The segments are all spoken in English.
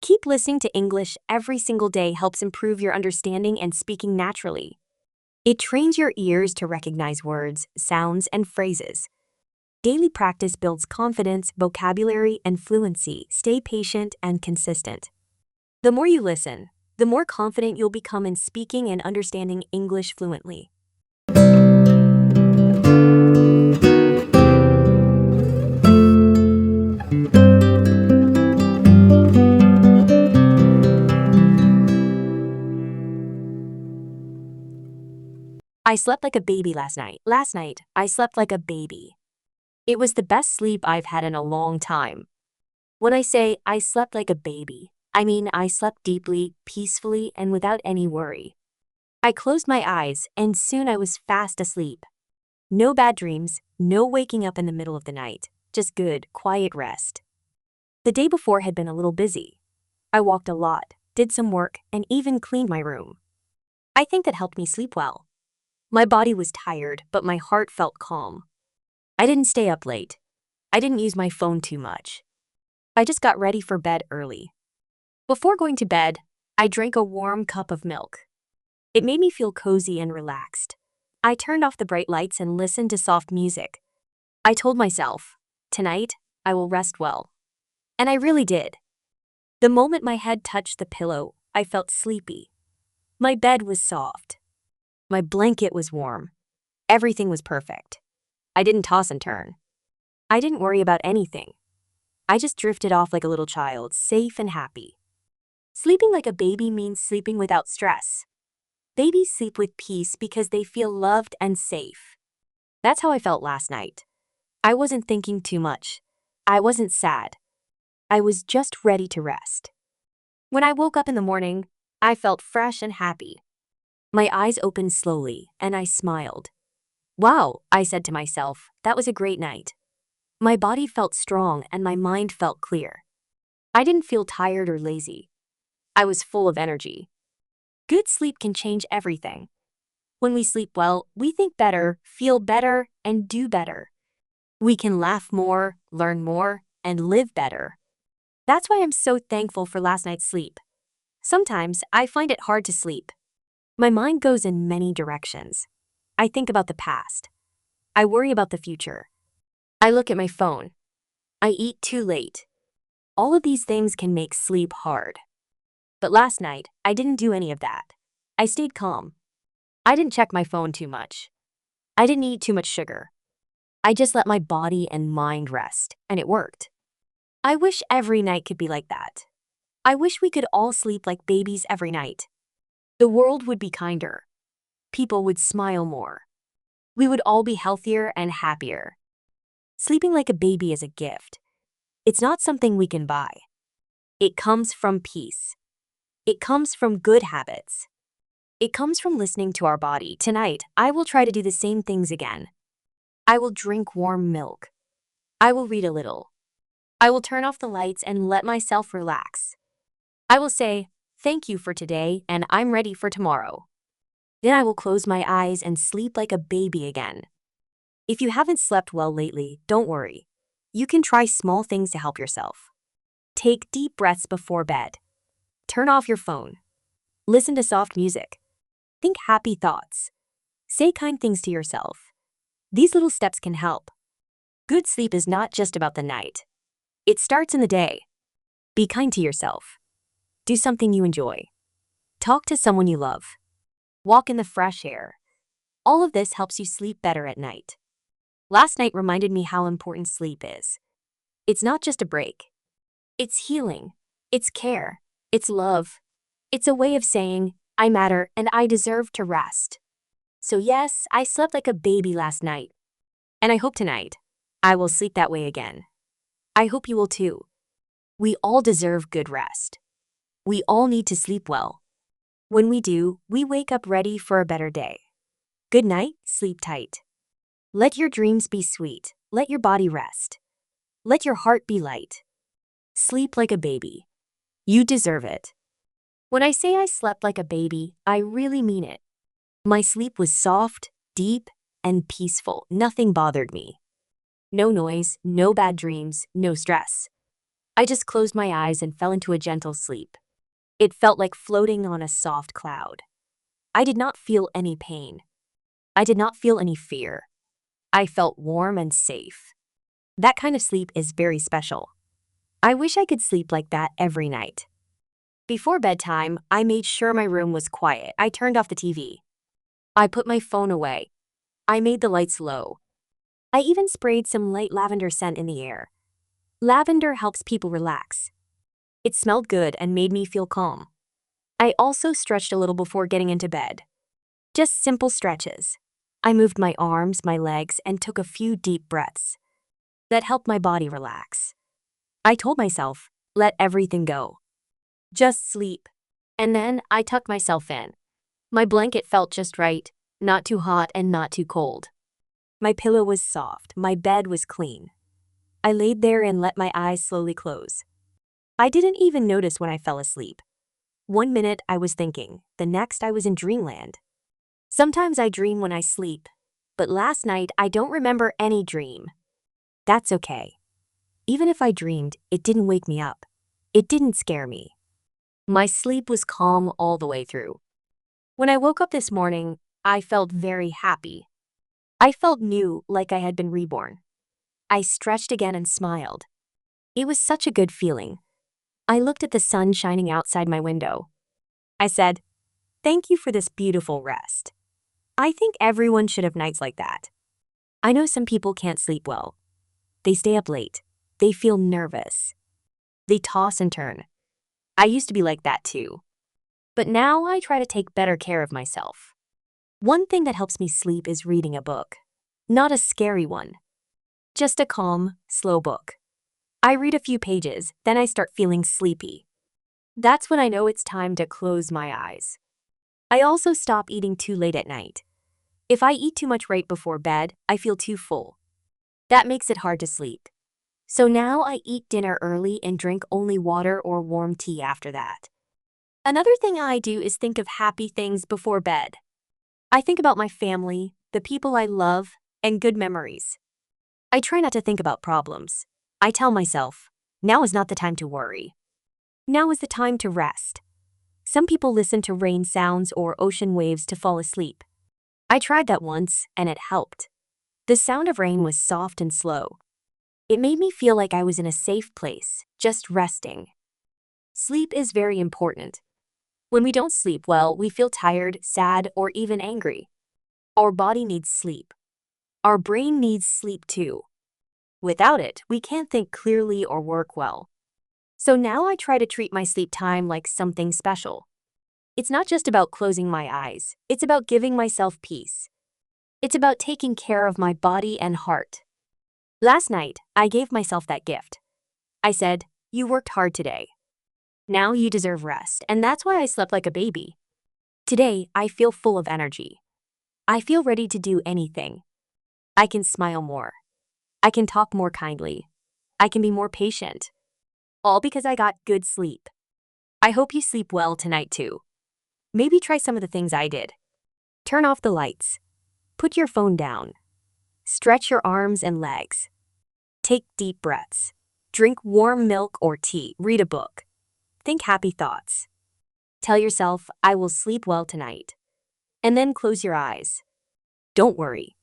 Keep listening to English every single day helps improve your understanding and speaking naturally. It trains your ears to recognize words, sounds, and phrases. Daily practice builds confidence, vocabulary, and fluency. Stay patient and consistent. The more you listen, the more confident you'll become in speaking and understanding English fluently. I slept like a baby last night. Last night, I slept like a baby. It was the best sleep I've had in a long time. When I say I slept like a baby, I mean I slept deeply, peacefully, and without any worry. I closed my eyes, and soon I was fast asleep. No bad dreams, no waking up in the middle of the night, just good, quiet rest. The day before had been a little busy. I walked a lot, did some work, and even cleaned my room. I think that helped me sleep well. My body was tired, but my heart felt calm. I didn't stay up late. I didn't use my phone too much. I just got ready for bed early. Before going to bed, I drank a warm cup of milk. It made me feel cozy and relaxed. I turned off the bright lights and listened to soft music. I told myself, tonight, I will rest well. And I really did. The moment my head touched the pillow, I felt sleepy. My bed was soft. My blanket was warm. Everything was perfect. I didn't toss and turn. I didn't worry about anything. I just drifted off like a little child, safe and happy. Sleeping like a baby means sleeping without stress. Babies sleep with peace because they feel loved and safe. That's how I felt last night. I wasn't thinking too much. I wasn't sad. I was just ready to rest. When I woke up in the morning, I felt fresh and happy. My eyes opened slowly, and I smiled. Wow, I said to myself, that was a great night. My body felt strong and my mind felt clear. I didn't feel tired or lazy. I was full of energy. Good sleep can change everything. When we sleep well, we think better, feel better, and do better. We can laugh more, learn more, and live better. That's why I'm so thankful for last night's sleep. Sometimes I find it hard to sleep. My mind goes in many directions. I think about the past. I worry about the future. I look at my phone. I eat too late. All of these things can make sleep hard. But last night, I didn't do any of that. I stayed calm. I didn't check my phone too much. I didn't eat too much sugar. I just let my body and mind rest, and it worked. I wish every night could be like that. I wish we could all sleep like babies every night. The world would be kinder. People would smile more. We would all be healthier and happier. Sleeping like a baby is a gift. It's not something we can buy. It comes from peace. It comes from good habits. It comes from listening to our body. Tonight, I will try to do the same things again. I will drink warm milk. I will read a little. I will turn off the lights and let myself relax. I will say, thank you for today, and I'm ready for tomorrow. Then I will close my eyes and sleep like a baby again. If you haven't slept well lately, don't worry. You can try small things to help yourself. Take deep breaths before bed. Turn off your phone. Listen to soft music. Think happy thoughts. Say kind things to yourself. These little steps can help. Good sleep is not just about the night. It starts in the day. Be kind to yourself. Do something you enjoy. Talk to someone you love. Walk in the fresh air. All of this helps you sleep better at night. Last night reminded me how important sleep is. It's not just a break. It's healing. It's care. It's love. It's a way of saying, I matter and I deserve to rest. So yes, I slept like a baby last night. And I hope tonight, I will sleep that way again. I hope you will too. We all deserve good rest. We all need to sleep well. When we do, we wake up ready for a better day. Good night, sleep tight. Let your dreams be sweet. Let your body rest. Let your heart be light. Sleep like a baby. You deserve it. When I say I slept like a baby, I really mean it. My sleep was soft, deep, and peaceful. Nothing bothered me. No noise, no bad dreams, no stress. I just closed my eyes and fell into a gentle sleep. It felt like floating on a soft cloud. I did not feel any pain. I did not feel any fear. I felt warm and safe. That kind of sleep is very special. I wish I could sleep like that every night. Before bedtime, I made sure my room was quiet. I turned off the TV. I put my phone away. I made the lights low. I even sprayed some light lavender scent in the air. Lavender helps people relax. It smelled good and made me feel calm. I also stretched a little before getting into bed. Just simple stretches. I moved my arms, my legs, and took a few deep breaths. That helped my body relax. I told myself, let everything go. Just sleep. And then I tucked myself in. My blanket felt just right, not too hot and not too cold. My pillow was soft, my bed was clean. I laid there and let my eyes slowly close. I didn't even notice when I fell asleep. 1 minute I was thinking, the next I was in dreamland. Sometimes I dream when I sleep, but last night I don't remember any dream. That's okay. Even if I dreamed, it didn't wake me up. It didn't scare me. My sleep was calm all the way through. When I woke up this morning, I felt very happy. I felt new, like I had been reborn. I stretched again and smiled. It was such a good feeling. I looked at the sun shining outside my window. I said, "Thank you for this beautiful rest." I think everyone should have nights like that. I know some people can't sleep well. They stay up late. They feel nervous. They toss and turn. I used to be like that too. But now I try to take better care of myself. One thing that helps me sleep is reading a book. Not a scary one. Just a calm, slow book. I read a few pages, then I start feeling sleepy. That's when I know it's time to close my eyes. I also stop eating too late at night. If I eat too much right before bed, I feel too full. That makes it hard to sleep. So now I eat dinner early and drink only water or warm tea after that. Another thing I do is think of happy things before bed. I think about my family, the people I love, and good memories. I try not to think about problems. I tell myself, now is not the time to worry. Now is the time to rest. Some people listen to rain sounds or ocean waves to fall asleep. I tried that once, and it helped. The sound of rain was soft and slow. It made me feel like I was in a safe place, just resting. Sleep is very important. When we don't sleep well, we feel tired, sad, or even angry. Our body needs sleep. Our brain needs sleep too. Without it, we can't think clearly or work well. So now I try to treat my sleep time like something special. It's not just about closing my eyes, it's about giving myself peace. It's about taking care of my body and heart. Last night, I gave myself that gift. I said, "You worked hard today. Now you deserve rest," and that's why I slept like a baby. Today, I feel full of energy. I feel ready to do anything. I can smile more. I can talk more kindly. I can be more patient. All because I got good sleep. I hope you sleep well tonight too. Maybe try some of the things I did. Turn off the lights. Put your phone down. Stretch your arms and legs. Take deep breaths. Drink warm milk or tea. Read a book. Think happy thoughts. Tell yourself, "I will sleep well tonight." And then close your eyes. Don't worry.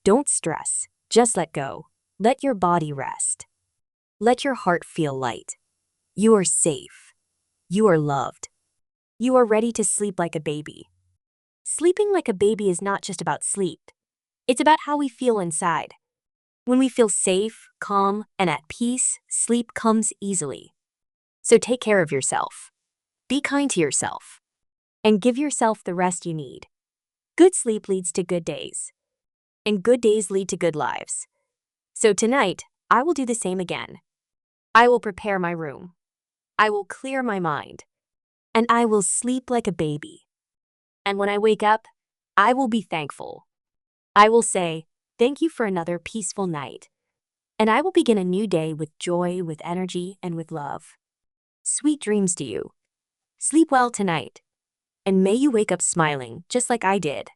Don't stress. Just let go. Let your body rest. Let your heart feel light. You are safe. You are loved. You are ready to sleep like a baby. Sleeping like a baby is not just about sleep. It's about how we feel inside. When we feel safe, calm, and at peace, sleep comes easily. So take care of yourself. Be kind to yourself. And give yourself the rest you need. Good sleep leads to good days. And good days lead to good lives. So tonight, I will do the same again. I will prepare my room. I will clear my mind. And I will sleep like a baby. And when I wake up, I will be thankful. I will say, "Thank you for another peaceful night." And I will begin a new day with joy, with energy, and with love. Sweet dreams to you. Sleep well tonight. And may you wake up smiling, just like I did.